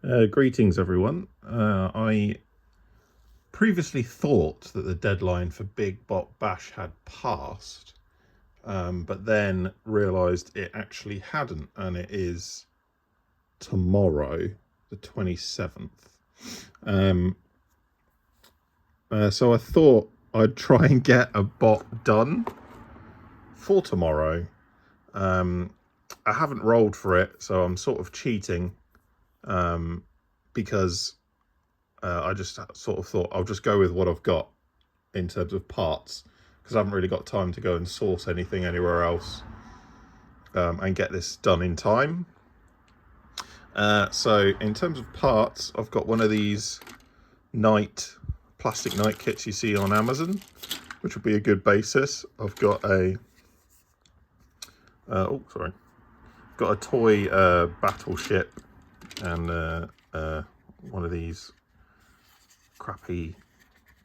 Greetings, everyone. I previously thought that the deadline for Big Bot Bash had passed, but then realised it actually hadn't, and it is tomorrow, the 27th. So I thought I'd try and get a bot done for tomorrow. I haven't rolled for it, so I'm sort of cheating because I just sort of thought I'll just go with what I've got in terms of parts, because I haven't really got time to go and source anything anywhere else and get this done in time. So in terms of parts, I've got one of these plastic night kits you see on Amazon, which would be a good basis. I've got a got a toy battleship and one of these crappy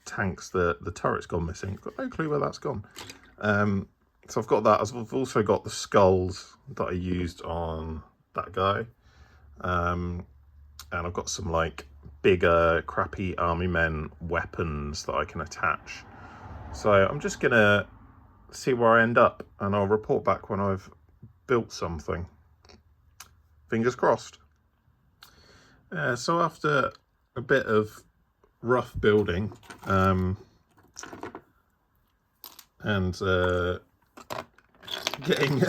tanks. The turret's gone missing. Got no clue where that's gone. So I've got that. I've also got the skulls that I used on that guy, and I've got some like bigger crappy army men weapons that I can attach. So I'm just gonna see where I end up, and I'll report back when I've built something. Fingers crossed. So after a bit of rough building and getting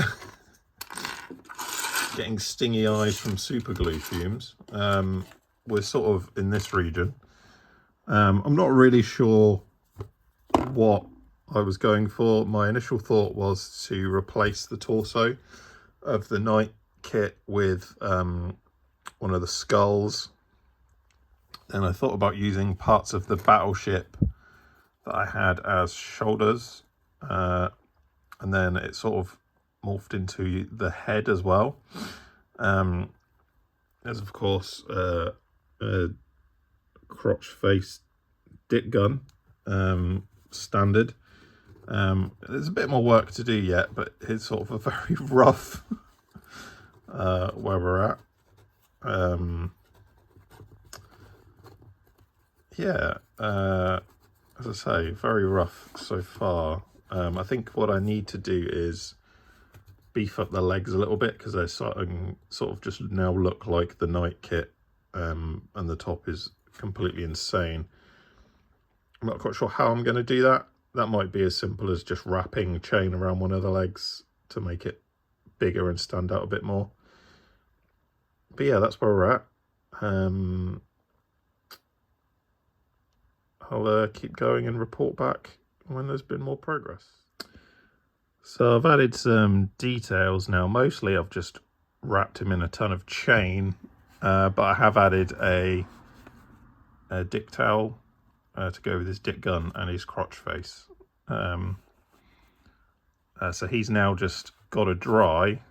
getting stingy eyes from super glue fumes, we're sort of in this region. I'm not really sure what I was going for. My initial thought was to replace the torso of the knight kit with one of the skulls. And I thought about using parts of the battleship that I had as shoulders, and then it sort of morphed into the head as well. There's of course a crotch face dick gun, standard. There's a bit more work to do yet, but it's sort of a very rough where we're at. As I say, very rough so far. I think what I need to do is beef up the legs a little bit, because they're starting sort of just now look like the night kit, and the top is completely insane. I'm not quite sure how I'm going to do that. That might be as simple as just wrapping chain around one of the legs to make it bigger and stand out a bit more. But yeah, that's where we're at. I'll keep going and report back when there's been more progress. So I've added some details now. Mostly I've just wrapped him in a ton of chain, but I have added a dick towel to go with his dick gun and his crotch face. So he's now just got to dry,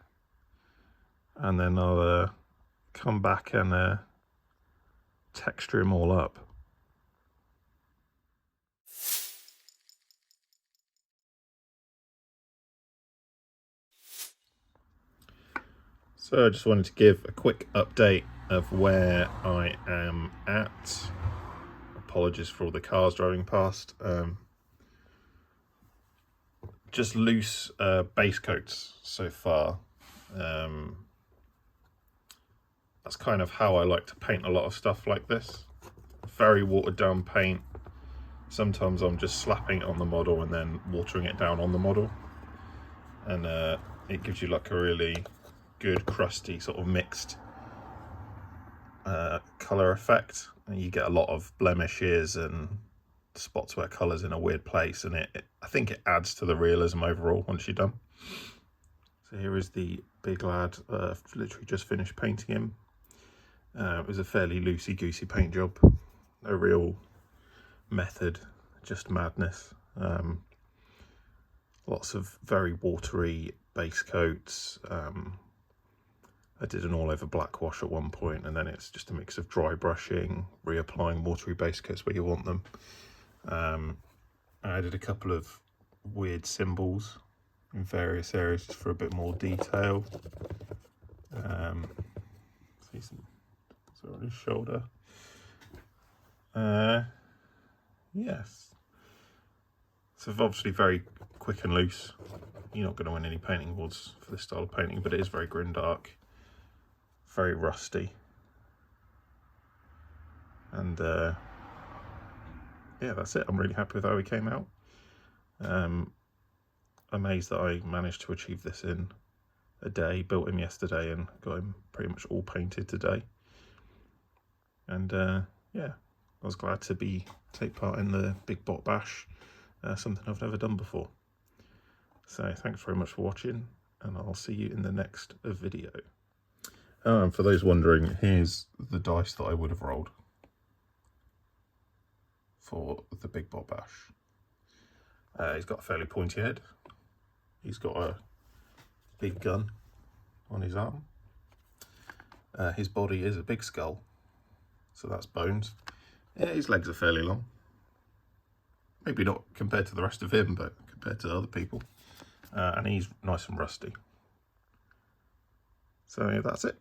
and then I'll come back and texture him all up. So I just wanted to give a quick update of where I am at. Apologies for all the cars driving past. Just loose base coats so far. That's kind of how I like to paint a lot of stuff like this. Very watered down paint. Sometimes I'm just slapping it on the model and then watering it down on the model, and it gives you like a really good crusty sort of mixed colour effect, and you get a lot of blemishes and spots where colour's in a weird place, and I think it adds to the realism overall once you're done. So here is the big lad. Literally just finished painting him. It was a fairly loosey-goosey paint job, no real method, just madness. Lots of very watery base coats. I did an all over black wash at one point, and then it's just a mix of dry brushing, reapplying watery base coats where you want them. I added a couple of weird symbols in various areas for a bit more detail. See So on his shoulder. Yes. So obviously very quick and loose. You're not going to win any painting awards for this style of painting, but it is very grimdark, very rusty. And yeah, that's it. I'm really happy with how he came out. Amazed that I managed to achieve this in a day. Built him yesterday and got him pretty much all painted today. And yeah, I was glad to take part in the Big Bot Bash, something I've never done before. So thanks very much for watching, and I'll see you in the next video. And for those wondering, here's the dice that I would have rolled for the Big Bot Bash. He's got a fairly pointy head. He's got a big gun on his arm. His body is a big skull, so that's bones. Yeah, his legs are fairly long. Maybe not compared to the rest of him, but compared to other people. And he's nice and rusty. So yeah, that's it.